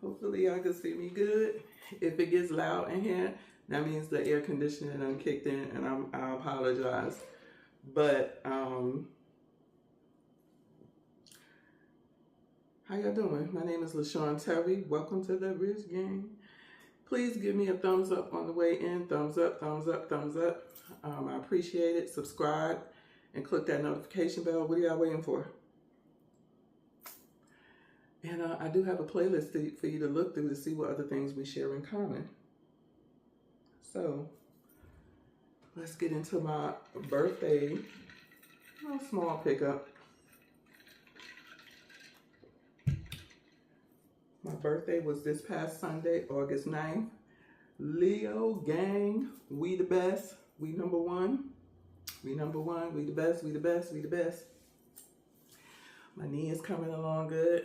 Hopefully y'all can see me good. If it gets loud in here, that means the air conditioning done kicked in, and I apologize. But how y'all doing? My name is Lashawnterry. Welcome to the Rich Gang. Please give me a thumbs up on the way in. Thumbs up, thumbs up, thumbs up. I appreciate it. Subscribe and click that notification bell. What are y'all waiting for? And I do have a playlist for you to look through to see what other things we share in common. So let's get into my birthday, small pickup. My birthday was this past Sunday, August 9th. Leo gang, we the best, we number one. We number one, we the best, we the best, we the best. My knee is coming along good.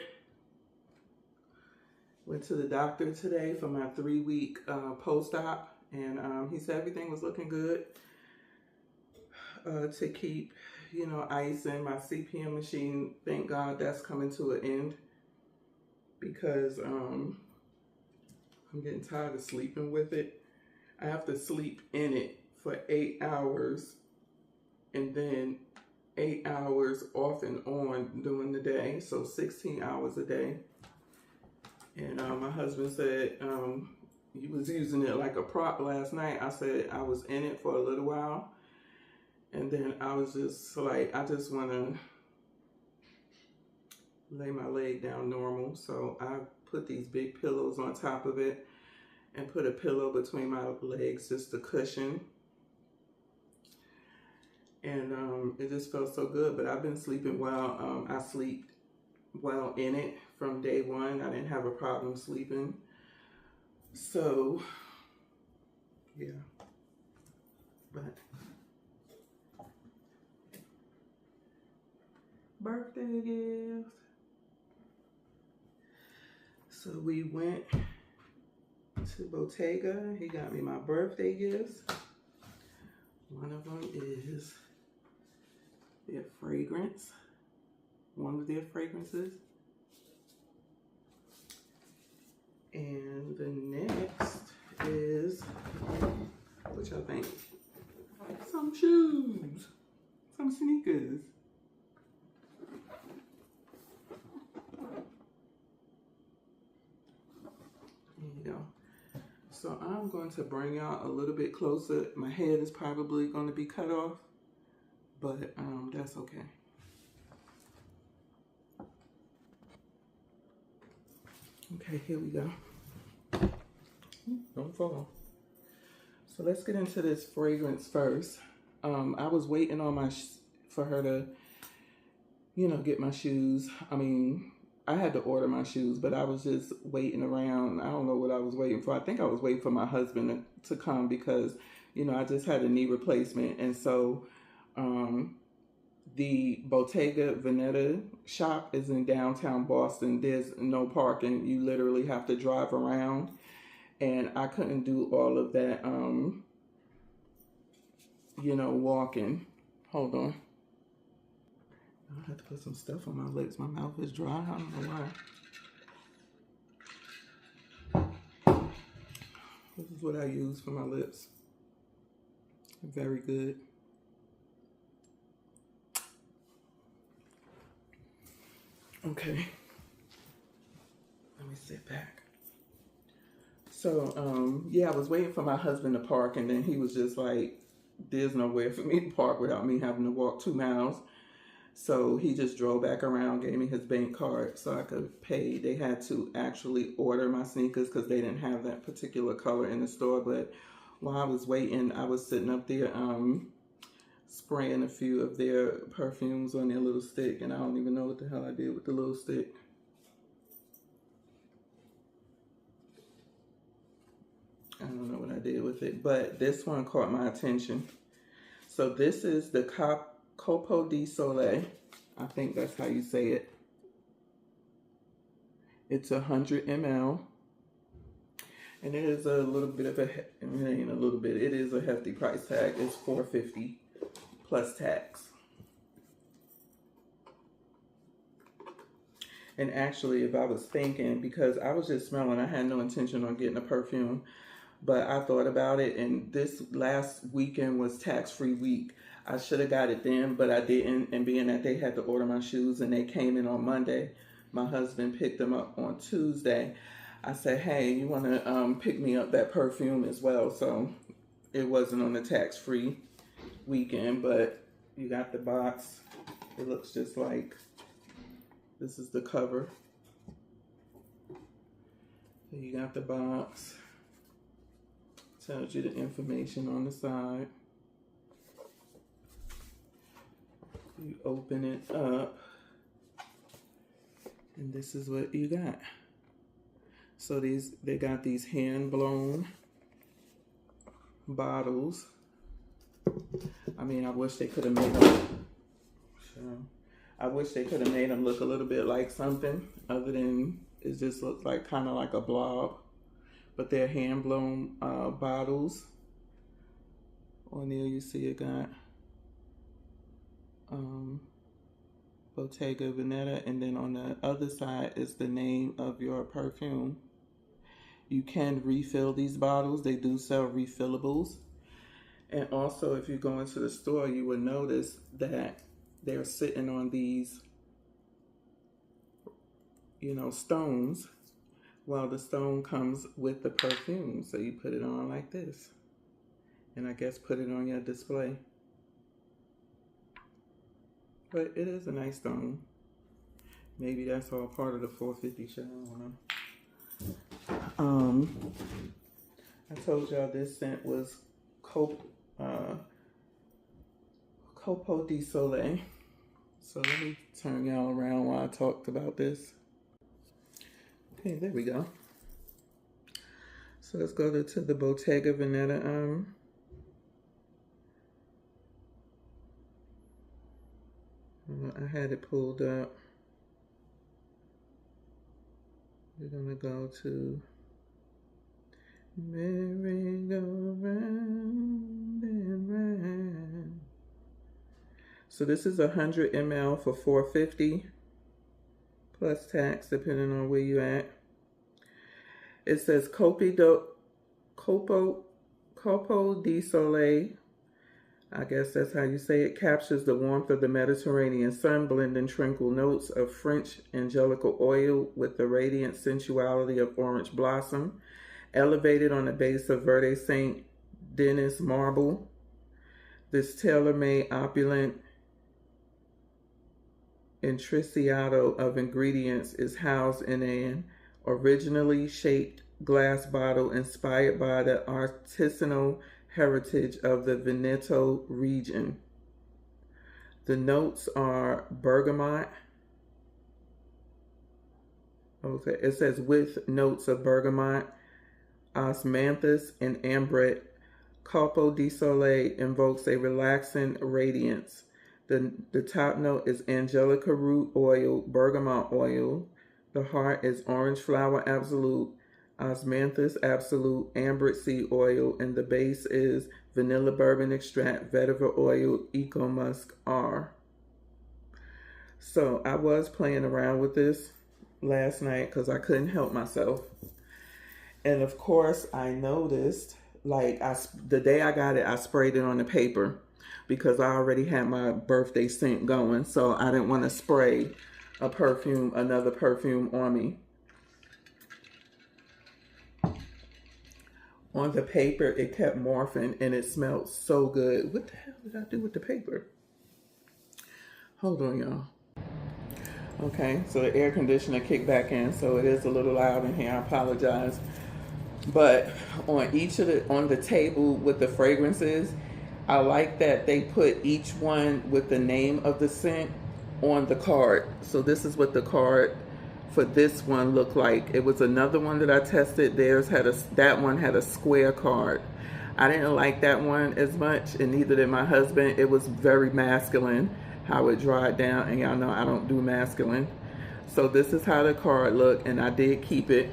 Went to the doctor today for my 3-week post-op, and he said everything was looking good. To keep, ice in my CPM machine, thank God that's coming to an end, because I'm getting tired of sleeping with it. I have to sleep in it for 8 hours, and then 8 hours off and on during the day, so 16 hours a day. And my husband said he was using it like a prop last night. I said I was in it for a little while. And then I was just like, I just want to lay my leg down normal. So I put these big pillows on top of it and put a pillow between my legs just to cushion. And it just felt so good. But I've been sleeping well. I sleep well in it from day one. I didn't have a problem sleeping. So, yeah. But birthday gift. So we went to Bottega. He got me my birthday gifts. One of them is their fragrance. One of their fragrances. And the next is, what y'all think? Some shoes, some sneakers. There you go. So I'm going to bring y'all a little bit closer. My head is probably going to be cut off, but that's okay. Okay, here we go. Don't fall. So let's get into this fragrance first. I was waiting on for her to, get my shoes. I mean, I had to order my shoes, but I was just waiting around. I don't know what I was waiting for. I think I was waiting for my husband to come because, I just had a knee replacement. And so, the Bottega Veneta shop is in downtown Boston. There's no parking. You literally have to drive around. And I couldn't do all of that, walking. Hold on. I have to put some stuff on my lips. My mouth is dry. I don't know why. This is what I use for my lips. Very good. Okay, let me sit back. So, yeah, I was waiting for my husband to park, and then he was just like, there's nowhere for me to park without me having to walk 2 miles. So he just drove back around, gave me his bank card so I could pay. They had to actually order my sneakers because they didn't have that particular color in the store. But while I was waiting, I was sitting up there, spraying a few of their perfumes on their little stick, and I don't even know what the hell I did with the little stick. I don't know what I did with it, but this one caught my attention. So this is the Copo di Sole. I think that's how you say it. It's 100 ml. And it is a little bit of it ain't a little bit, it is a hefty price tag. It's $4.50 plus tax. And actually, if I was thinking, because I was just smelling, I had no intention on getting a perfume, but I thought about it, and this last weekend was tax-free week. I should have got it then, but I didn't. And being that they had to order my shoes and they came in on Monday, my husband picked them up on Tuesday. I said, hey, you want to pick me up that perfume as well? So it wasn't on the tax-free weekend, but you got the box. It looks just like, this is the cover. So you got the box. Tells you the information on the side. You open it up, and this is what you got. So they got these hand-blown bottles. I mean, I wish they could have made them. I wish they could have made them look a little bit like something other than it just looks like kind of like a blob. But they're hand-blown bottles. On there you see it got Bottega Veneta, and then on the other side is the name of your perfume. You can refill these bottles. They do sell refillables. And also, if you go into the store, you will notice that they're sitting on these, you know, stones. Well, the stone comes with the perfume, so you put it on like this. And I guess put it on your display. But it is a nice stone. Maybe that's all part of the 450 show, I don't know. I told y'all this scent was Copo di Sole. So let me turn y'all around while I talked about this. Okay, there we go. So let's go to the Bottega Veneta. I had it pulled up. We're gonna go to merry-go-round and round. So this is 100 ml for $4.50 plus tax, depending on where you at. It says Copo di Sole. I guess that's how you say it. Captures the warmth of the Mediterranean sun, blending tranquil notes of French angelical oil with the radiant sensuality of orange blossom, elevated on the base of Verde Saint Denis marble. This tailor-made opulent intriciado of ingredients is housed in an originally shaped glass bottle inspired by the artisanal heritage of the Veneto region. The notes are bergamot. Okay, it says with notes of bergamot, osmanthus, and ambrette. Copo di Sole invokes a relaxing radiance. The top note is angelica root oil, bergamot oil. The heart is orange flower absolute, osmanthus absolute, ambrette seed oil, and the base is vanilla bourbon extract, vetiver oil, eco musk R. So I was playing around with this last night because I couldn't help myself. And of course I noticed, like the day I got it, I sprayed it on the paper because I already had my birthday scent going. So I didn't want to spray another perfume on me. On the paper, it kept morphing and it smelled so good. What the hell did I do with the paper? Hold on, y'all. Okay, so the air conditioner kicked back in, so it is a little loud in here. I apologize. But on the table with the fragrances, I like that they put each one with the name of the scent on the card. So this is what the card for this one looked like. It was another one that I tested. That one had a square card. I didn't like that one as much, and neither did my husband. It was very masculine how it dried down, and y'all know I don't do masculine. So this is how the card looked, and I did keep it.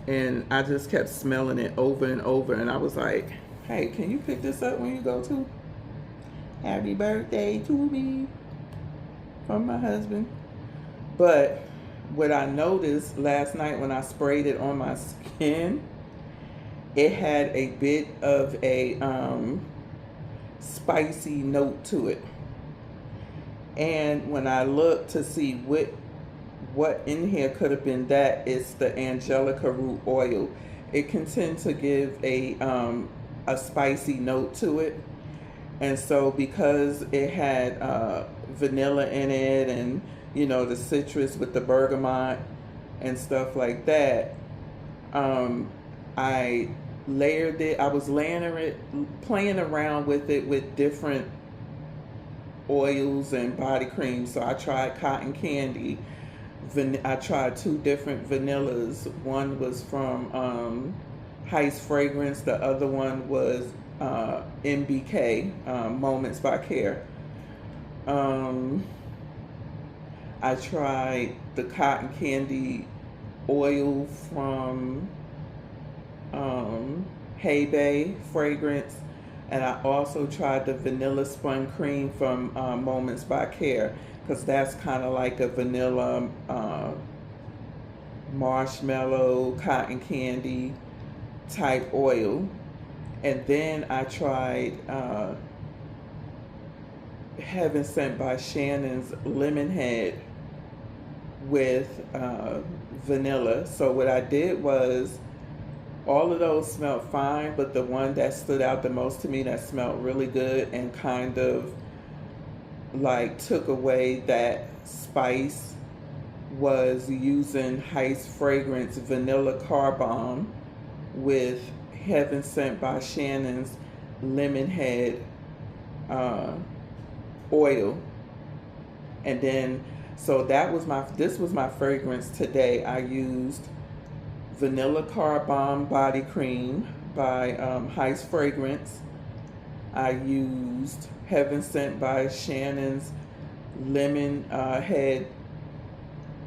And I just kept smelling it over and over, and I was like, hey, can you pick this up when you go to? Happy birthday to me from my husband. But what I noticed last night when I sprayed it on my skin, it had a bit of a spicy note to it. And when I looked to see what in here could have been that, it's the angelica root oil. It can tend to give a spicy note to it. And so because it had vanilla in it, and you know, the citrus with the bergamot and stuff like that, I layered it. I was layering it, playing around with it with different oils and body creams. So I tried cotton candy. I tried 2 different vanillas. One was from Heist Fragrance. The other one was MBK, Moments by Care. I tried the cotton candy oil from Hey Bay Fragrance, and I also tried the vanilla spun cream from Moments by Care, because that's kind of like a vanilla marshmallow cotton candy type oil. And then I tried Heaven Sent by Shannon's Lemon Head with vanilla. So what I did was, all of those smelled fine, but the one that stood out the most to me, that smelled really good and kind of like took away that spice, was using Heist Fragrance Vanilla Car Bomb with Heaven Sent by Shannon's Lemon Head oil. And then, so this was my fragrance today. I used Vanilla Car Bomb Body Cream by Heist Fragrance. I used Heaven Sent by Shannon's Lemon Head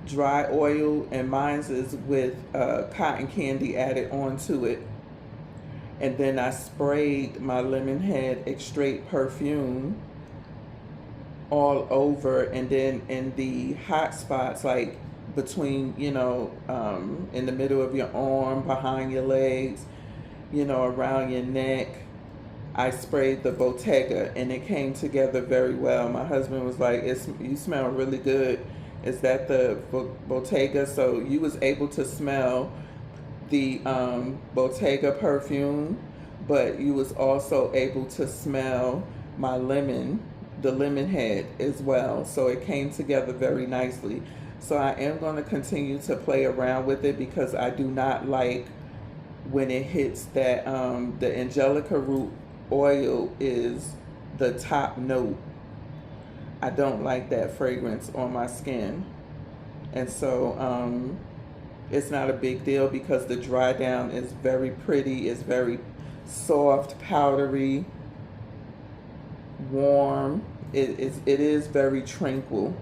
Dry Oil, and mine's is with cotton candy added onto it. And then I sprayed my Lemon Head Extrait perfume all over, and then in the hot spots, like between, you know, in the middle of your arm, behind your legs, you know, around your neck, I sprayed the Bottega, and it came together very well. My husband was like, you smell really good. Is that the Bottega? So you was able to smell the Bottega perfume, but you was also able to smell my the lemon head as well. So it came together very nicely. So I am going to continue to play around with it, because I do not like when it hits that the angelica root oil is the top note. I don't like that fragrance on my skin. And so it's not a big deal, because the dry down is very pretty. It's very soft, powdery, warm. It is very tranquil.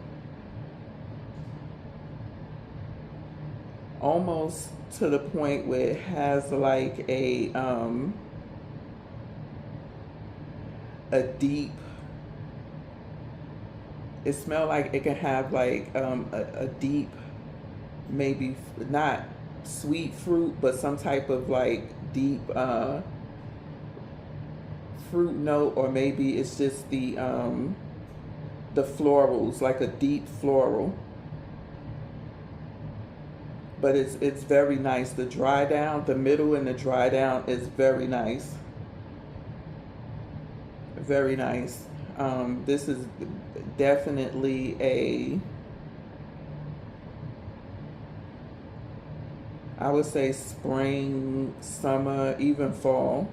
Almost to the point where it has like a deep, it smells like it can have like a deep, maybe not sweet fruit, but some type of like deep fruit note, or maybe it's just the florals, like a deep floral. But it's very nice. The dry down, the middle and the dry down is very nice. Very nice. This is definitely I would say spring, summer, even fall.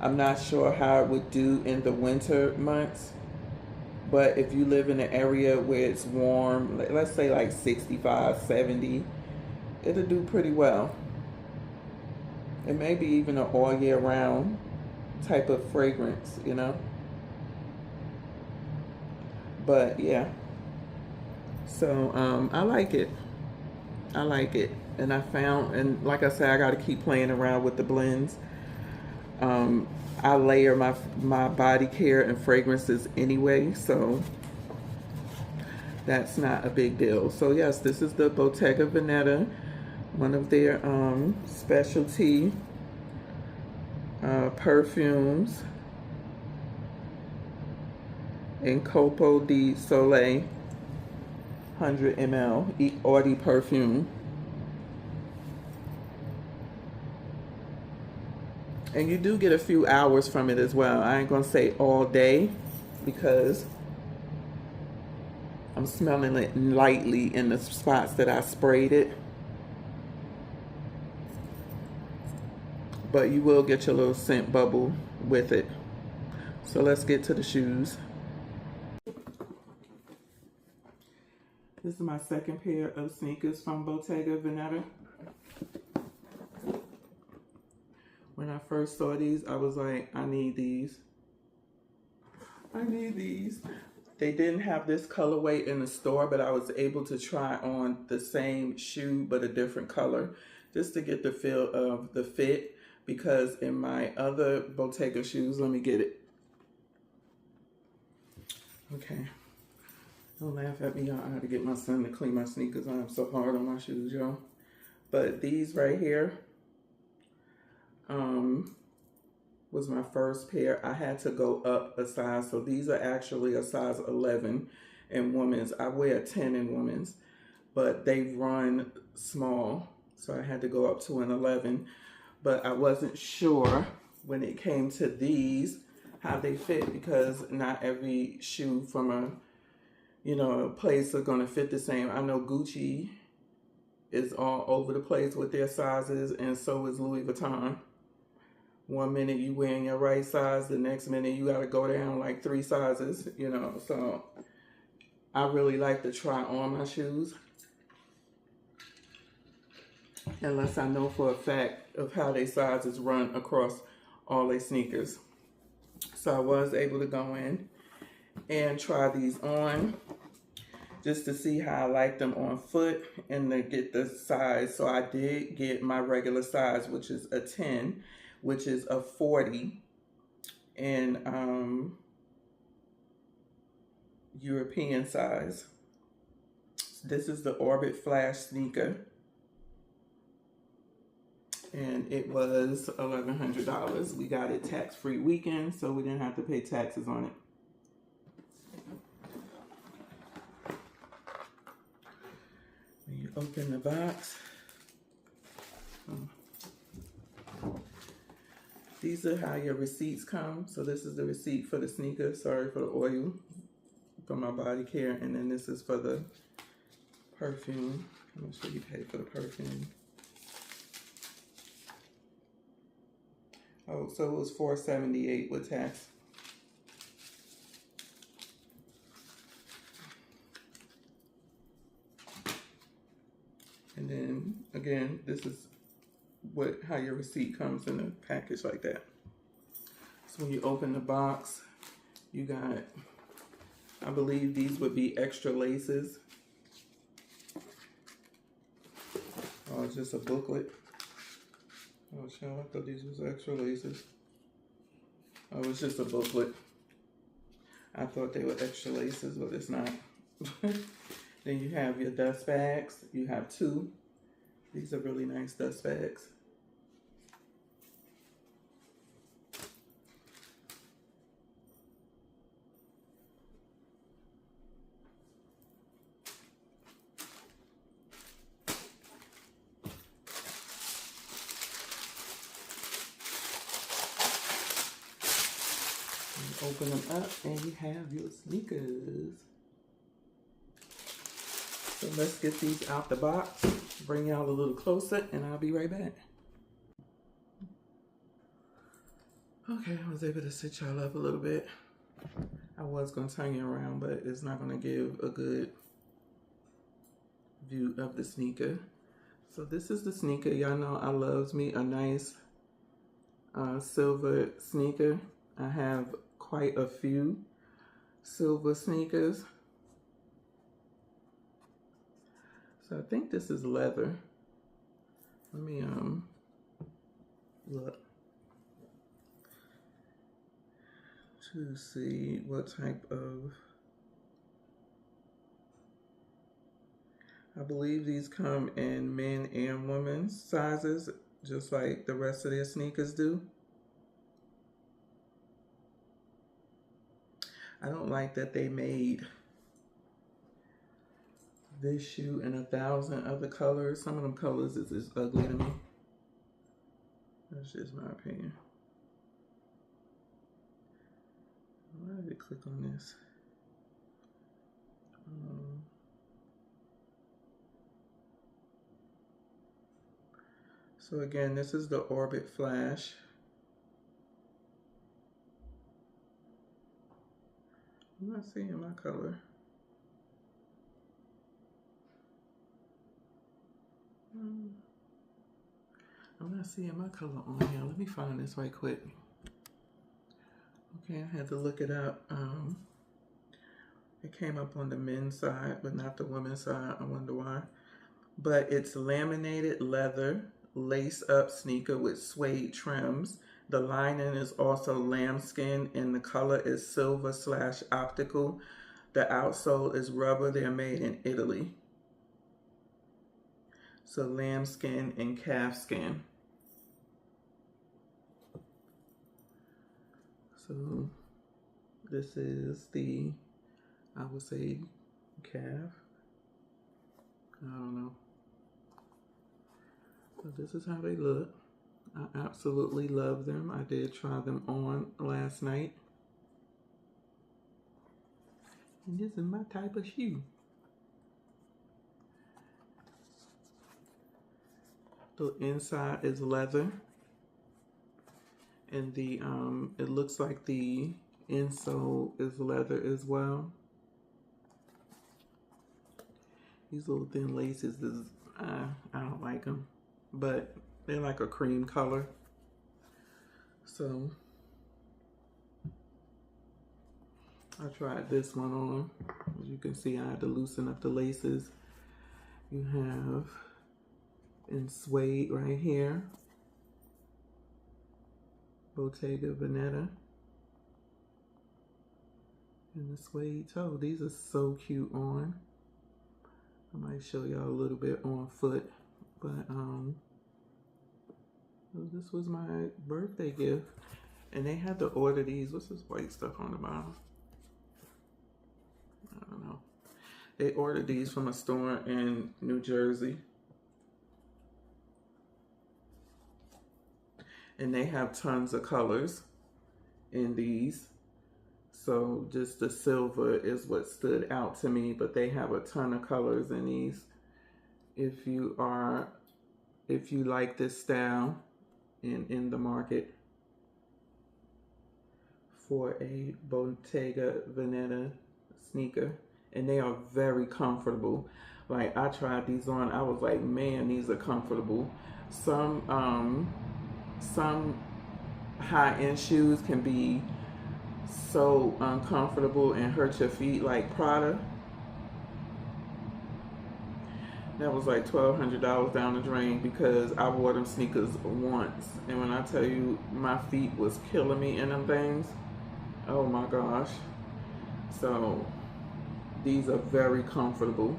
I'm not sure how it would do in the winter months, but if you live in an area where it's warm, let's say like 65, 70, it'll do pretty well. It may be even an all year round type of fragrance, you know. But yeah, so I like it. I like it. And I found, and like I said, I got to keep playing around with the blends. I layer my body care and fragrances anyway, so that's not a big deal. So yes, this is the Bottega Veneta, one of their specialty perfumes in Copo di Soleil 100 ml Eau de Perfume. And you do get a few hours from it as well. I ain't gonna say all day because I'm smelling it lightly in the spots that I sprayed it. But you will get your little scent bubble with it. So let's get to the shoes. This is my second pair of sneakers from Bottega Veneta. When I first saw these, I was like, I need these. I need these. They didn't have this colorway in the store, but I was able to try on the same shoe, but a different color, just to get the feel of the fit, because in my other Bottega shoes, let me get it. Okay. Don't laugh at me, y'all. I had to get my son to clean my sneakers. I'm so hard on my shoes, y'all. But these right here, was my first pair. I had to go up a size. So these are actually a size 11 in women's. I wear a 10 in women's, but they run small. So I had to go up to an 11. But I wasn't sure when it came to these, how they fit, because not every shoe from a place are gonna fit the same. I know Gucci is all over the place with their sizes, and so is Louis Vuitton. One minute you wearing your right size, the next minute you gotta go down like 3 sizes, So I really like to try on my shoes, unless I know for a fact of how their sizes run across all their sneakers. So I was able to go in and try these on just to see how I like them on foot and to get the size. So I did get my regular size, which is a 10, which is a 40 in European size. This is the Orbit Flash sneaker, and it was $1,100. We got it tax-free weekend, so we didn't have to pay taxes on it. When you open the box, these are how your receipts come. So this is the receipt for the sneaker. Sorry for the oil, for my body care. And then this is for the perfume. I'm gonna show you pay for the perfume. Oh, so it was $4.78 with tax. And then again, this is how your receipt comes in a package like that. So when you open the box, you got, I believe these would be extra laces. Oh, it's just a booklet. Oh, shit, I thought these was extra laces. Oh, it's just a booklet. I thought they were extra laces, but it's not. Then you have your dust bags. You have 2. These are really nice dust bags. Open them up and you have your sneakers. So let's get these out the box, bring y'all a little closer, and I'll be right back. Okay, I was able to sit y'all up a little bit. I was gonna turn you around, but it's not gonna give a good view of the sneaker. So this is the sneaker. Y'all know I loves me a nice silver sneaker. I have quite a few silver sneakers. So I think this is leather. Let me look to see what type of I believe these come in men and women's sizes, just like the rest of their sneakers do. I don't like that they made this shoe in 1,000 other colors. Some of them colors is ugly to me. That's just my opinion. Why did it click on this? So again, this is the Orbit Flash. I'm not seeing my color. I'm not seeing my color on here. Let me find this right quick. Okay, I had to look it up. It came up on the men's side, but not the women's side. I wonder why. But it's laminated leather, lace-up sneaker with suede trims. The lining is also lambskin, and the color is silver/optical. The outsole is rubber. They're made in Italy. So lambskin and calfskin. So this is the, I would say, calf. I don't know. But this is how they look. I absolutely love them. I did try them on last night. And this is my type of shoe. The inside is leather. And the it looks like the insole is leather as well. These little thin laces is I don't like them, but they're like a cream color. So I tried this one on. As you can see, I had to loosen up the laces. You have in suede right here, Bottega Veneta, and the suede toe. These are so cute on. I might show y'all a little bit on foot, but this was my birthday gift, and they had to order these. What's this white stuff on the bottom? I don't know. They ordered these from a store in New Jersey, and they have tons of colors in these. So just the silver is what stood out to me, but they have a ton of colors in these. If you like this style in the market for a Bottega Veneta sneaker, and they are very comfortable. Like, I tried these on, I was like, man, these are comfortable. Some high-end shoes can be so uncomfortable and hurt your feet, like Prada. That was like $1,200 down the drain because I wore them sneakers once, and when I tell you my feet was killing me in them things, oh my gosh. So these are very comfortable.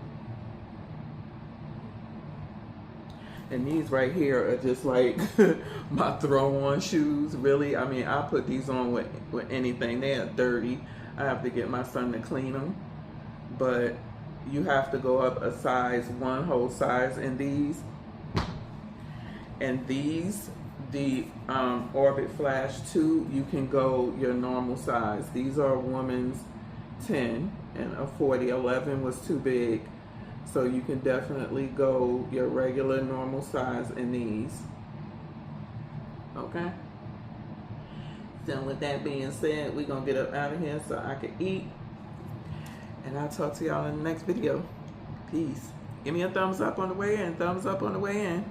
And these right here are just like my throw-on shoes, really. I mean, I put these on with anything. They are dirty. I have to get my son to clean them. But you have to go up a size, one whole size in these. And these, the Orbit Flash 2, you can go your normal size. These are a woman's 10, and a 40. 11 was too big. So you can definitely go your regular normal size in these. Okay? So with that being said, we're going to get up out of here so I can eat. And I'll talk to y'all in the next video. Peace. Give me a thumbs up on the way in. Thumbs up on the way in.